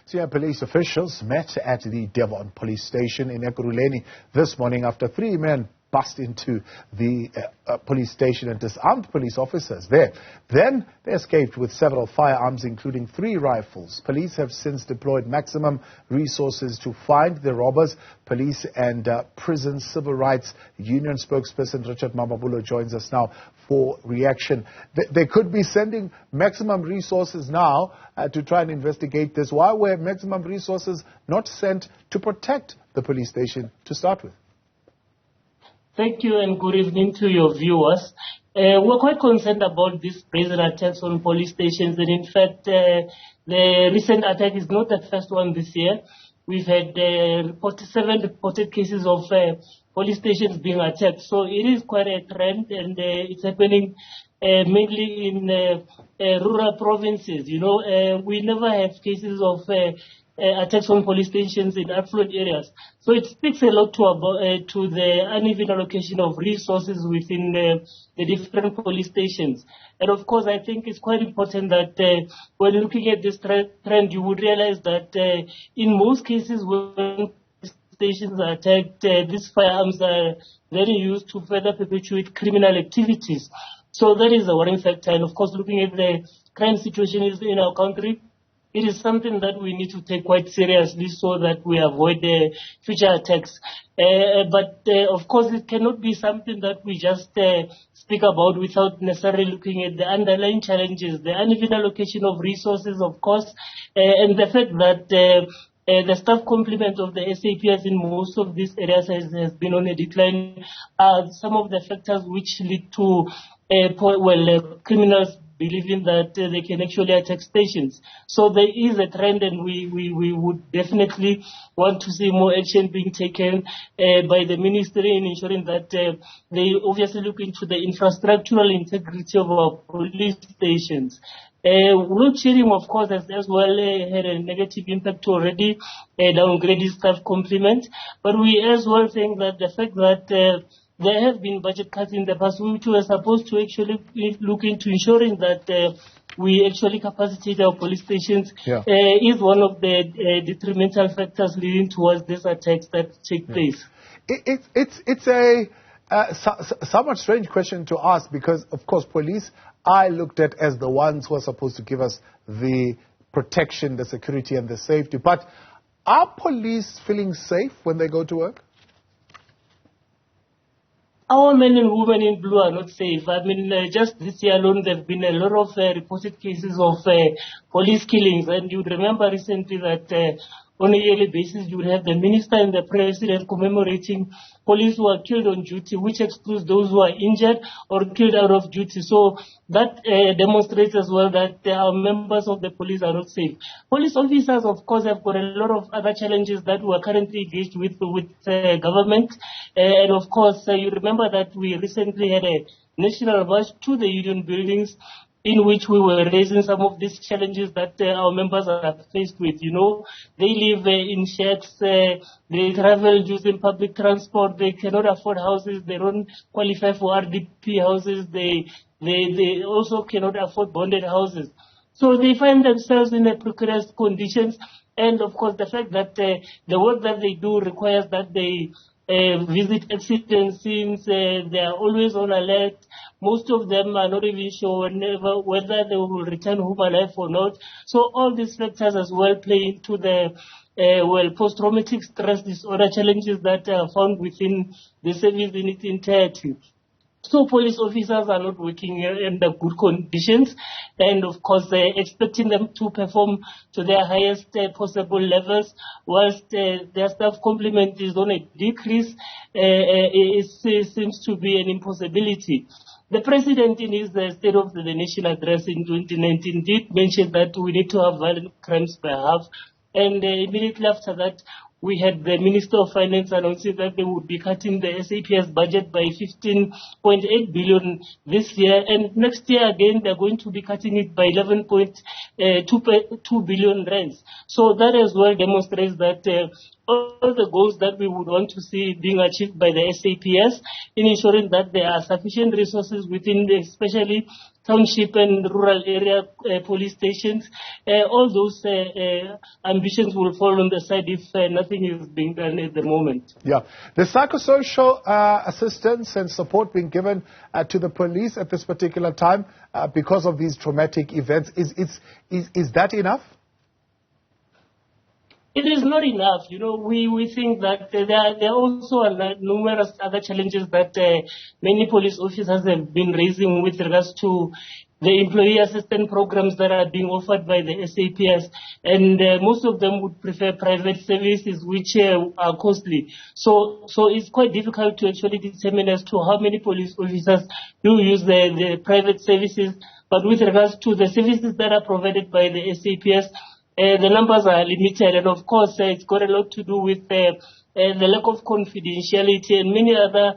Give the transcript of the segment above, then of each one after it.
Senior police officials met at the Devon police station in Ekurhuleni this morning after 3 men bust into the police station and disarmed police officers there. Then they escaped with several firearms, including 3 rifles. Police have since deployed maximum resources to find the robbers. Police and Prison Civil Rights Union spokesperson Richard Mamabolo joins us now for reaction. They could be sending maximum resources now to try and investigate this. Why were maximum resources not sent to protect the police station to start with? Thank you and good evening to your viewers. We're quite concerned about these brazen attacks on police stations, and in fact, the recent attack is not the first one this year. We've had 47 reported cases of police stations being attacked, so it is quite a trend, and it's happening mainly in rural provinces. You know, we never have cases of attacks on police stations in affluent areas. So it speaks a lot to the uneven allocation of resources within the different police stations. And of course, I think it's quite important that when looking at this trend, you would realize that in most cases when stations are attacked, these firearms are then used to further perpetuate criminal activities. So that is a worrying factor. And of course, looking at the crime situation in our country, it is something that we need to take quite seriously so that we avoid future attacks. But of course, it cannot be something that we just speak about without necessarily looking at the underlying challenges, the uneven allocation of resources, of course, and the fact that the staff complement of the SAPS in most of these areas has been on a decline. Some of the factors which lead to criminals believing that they can actually attack stations. So there is a trend, and we would definitely want to see more action being taken by the ministry in ensuring that they obviously look into the infrastructural integrity of our police stations. Load shedding, of course, has as well had a negative impact already, downgraded staff complement. But we as well think that the fact that there have been budget cuts in the past, which were supposed to actually look into ensuring that we actually capacitate our police stations, is one of the detrimental factors leading towards these attacks that take place. It's a somewhat strange question to ask because, of course, police are looked at as the ones who are supposed to give us the protection, the security and the safety. But are police feeling safe when they go to work? Our men and women in blue are not safe. I mean, just this year alone, there have been a lot of reported cases of police killings. And you'd remember recently that on a yearly basis, you would have the minister and the president commemorating police who are killed on duty, which excludes those who are injured or killed out of duty. So that demonstrates as well that our members of the police are not safe. Police officers, of course, have got a lot of other challenges that we are currently engaged with government. And of course, you remember that we recently had a national march to the union buildings in which we were raising some of these challenges that our members are faced with. You know, they live in sheds, they travel using public transport, they cannot afford houses, they don't qualify for RDP houses, they also cannot afford bonded houses. So they find themselves in precarious conditions, and of course the fact that the work that they do requires that they visit accident scenes, they are always on alert. Most of them are not even sure whether they will return home alive or not. So all these factors as well play into the post-traumatic stress disorder challenges that are found within the service in its entirety. So police officers are not working under good conditions, and of course expecting them to perform to their highest possible levels whilst their staff complement is on a decrease. It seems to be an impossibility. The President in his State of the Nation address in 2019 did mention that we need to have violent crimes per half, and immediately after that we had the Minister of Finance announcing that they would be cutting the SAPS budget by 15.8 billion this year, and next year again they're going to be cutting it by 11.2 billion rands. So that as well demonstrates that all the goals that we would want to see being achieved by the SAPS in ensuring that there are sufficient resources within especially township and rural area police stations. All those ambitions will fall on the side if nothing is being done at the moment. Yeah. The psychosocial assistance and support being given to the police at this particular time because of these traumatic events, is that enough? It is not enough. We think that there are also numerous other challenges that many police officers have been raising with regards to the employee assistance programs that are being offered by the SAPS, and most of them would prefer private services, which are costly. So it's quite difficult to actually determine as to how many police officers do use the private services. But with regards to the services that are provided by the SAPS, the numbers are limited, and of course, it's got a lot to do with the lack of confidentiality and many other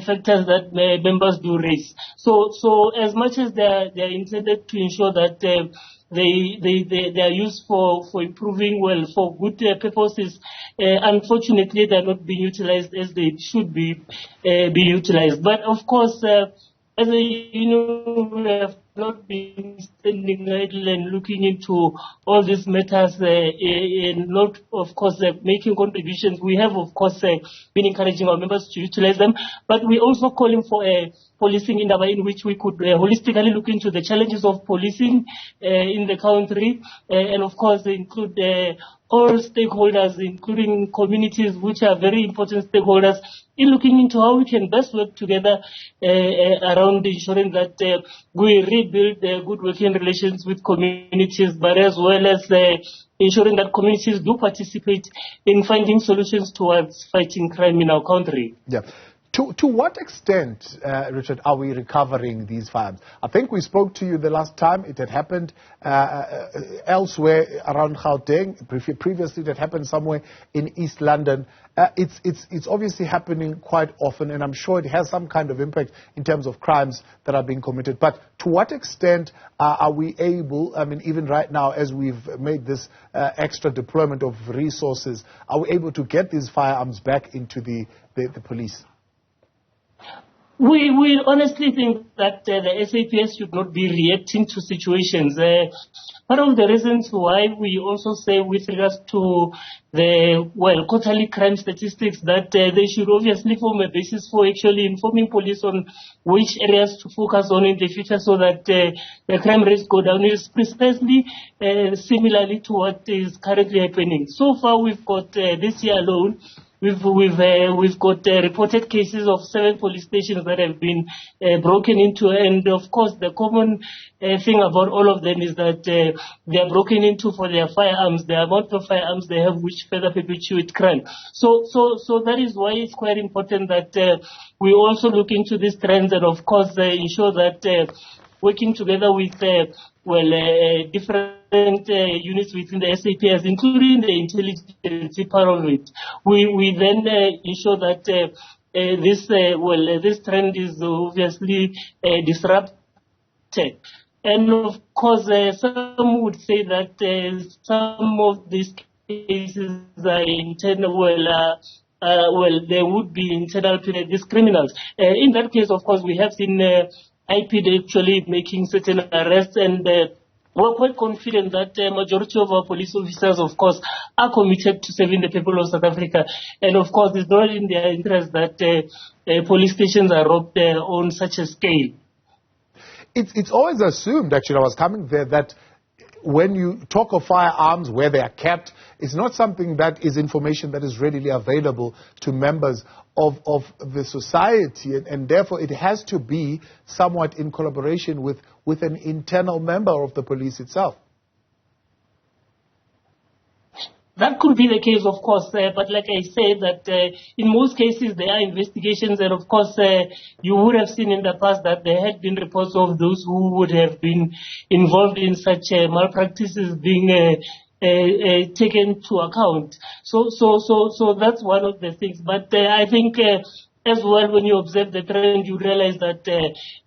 factors that members do raise. So as much as they are intended to ensure that they are used for improving, for good purposes, unfortunately, they are not being utilized as they should be utilized. But of course, as we have not been standing idle and looking into all these matters and not, of course, making contributions. We have, of course, been encouraging our members to utilize them, but we're also calling for a policing in which we could holistically look into the challenges of policing in the country, and of course include all stakeholders, including communities, which are very important stakeholders, in looking into how we can best work together around ensuring that we rebuild good working relations with communities, but as well as ensuring that communities do participate in finding solutions towards fighting crime in our country. Yeah. To what extent, Richard, are we recovering these firearms? I think we spoke to you the last time. It had happened elsewhere around Gauteng. Previously, it had happened somewhere in East London. It's obviously happening quite often, and I'm sure it has some kind of impact in terms of crimes that are being committed. But to what extent are we able, even right now, as we've made this extra deployment of resources, are we able to get these firearms back into the police? We honestly think that the SAPS should not be reacting to situations. Part of the reasons why we also say with regards to the, quarterly crime statistics that they should obviously form a basis for actually informing police on which areas to focus on in the future so that the crime rates go down. It is precisely similarly to what is currently happening. So far, we've got this year alone, We've got reported cases of 7 police stations that have been broken into, and of course the common thing about all of them is that they are broken into for their firearms, the amount of firearms they have, which further perpetuate crime. So that is why it's quite important that we also look into these trends and of course ensure that working together with different units within the SAPS, including the intelligence part of it, we then ensure that this trend is obviously disrupted. And of course, some would say that some of these cases are internal. There would be internal to these criminals. In that case, of course, we have seen IPD actually making certain arrests, and we're quite confident that the majority of our police officers, of course, are committed to serving the people of South Africa. And of course, it's not in their interest that police stations are robbed on such a scale. It's always assumed, actually, I was coming there, that when you talk of firearms, where they are kept, it's not something that is information that is readily available to members of the society, and therefore it has to be somewhat in collaboration with an internal member of the police itself. That could be the case, of course, but like I said, that in most cases there are investigations, and of course you would have seen in the past that there had been reports of those who would have been involved in such malpractices being taken to account. So that's one of the things. But I think as well, when you observe the trend, you realize that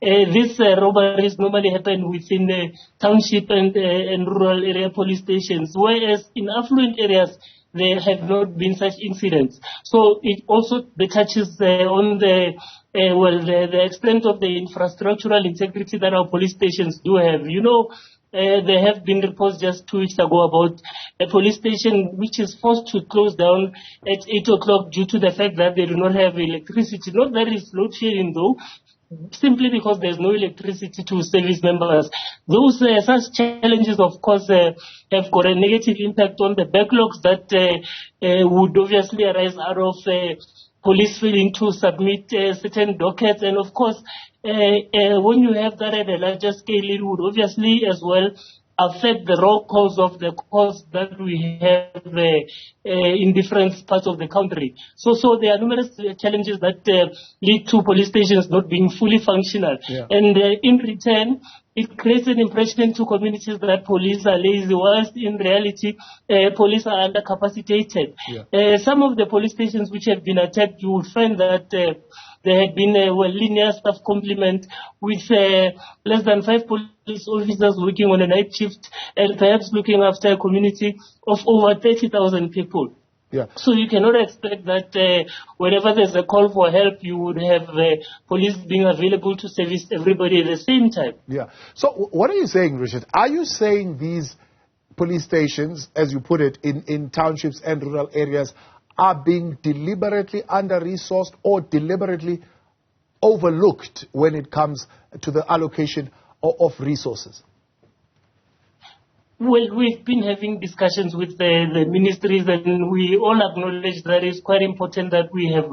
these robberies normally happen within the township and rural area police stations, whereas in affluent areas, there have not been such incidents. So it also touches on the extent of the infrastructural integrity that our police stations do have. You know, there have been reports just 2 weeks ago about a police station which is forced to close down at 8 o'clock due to the fact that they do not have electricity. Not that it's load shedding though, simply because there's no electricity to service members. Those such challenges, of course, have got a negative impact on the backlogs that would obviously arise out of police failing to submit certain dockets. And of course, when you have that at a larger scale, it would obviously as well affect the raw cause of the cause that we have in different parts of the country. So there are numerous challenges that lead to police stations not being fully functional. Yeah. And in return, it creates an impression to communities that police are lazy, whilst in reality, police are undercapacitated. Yeah. Some of the police stations which have been attacked, you would find that there had been a linear staff complement with less than 5 police officers working on a night shift and perhaps looking after a community of over 30,000 people. Yeah. So you cannot expect that whenever there's a call for help, you would have police being available to service everybody at the same time. Yeah. So what are you saying, Richard? Are you saying these police stations, as you put it, in townships and rural areas, are being deliberately under-resourced or deliberately overlooked when it comes to the allocation of resources? Well, we've been having discussions with the ministries, and we all acknowledge that it's quite important that we have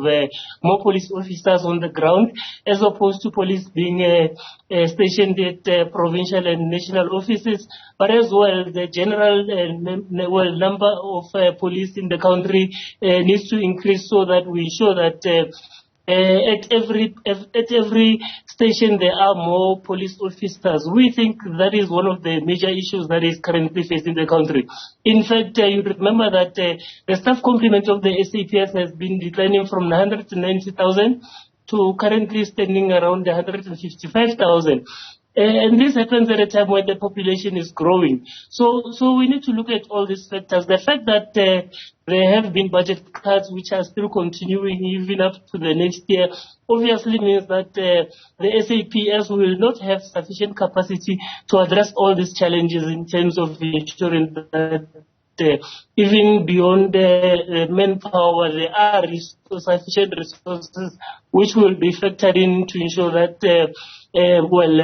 more police officers on the ground, as opposed to police being stationed at provincial and national offices, but as well the general number of police in the country needs to increase so that we ensure that at every station there are more police officers. We think that is one of the major issues that is currently facing the country. In fact, you remember that the staff complement of the SAPS has been declining from 190,000 to currently standing around 155,000. And this happens at a time when the population is growing. So we need to look at all these factors. The fact that there have been budget cuts which are still continuing even up to the next year obviously means that the SAPS will not have sufficient capacity to address all these challenges in terms of ensuring that even beyond the manpower, there are sufficient resources which will be factored in to ensure that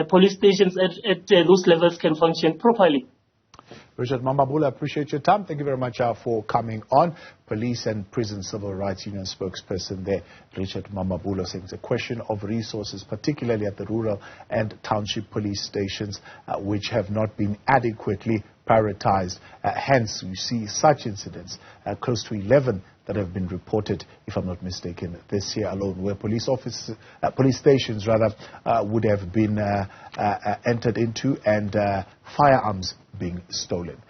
police stations at those levels can function properly. Richard Mamabolo, I appreciate your time. Thank you very much for coming on. Police and Prison Civil Rights Union spokesperson there, Richard Mamabolo, saying it's a question of resources, particularly at the rural and township police stations, which have not been adequately prioritized. Hence, we see such incidents, close to 11 that have been reported, if I'm not mistaken, this year alone, where police stations would have been entered into and firearms being stolen.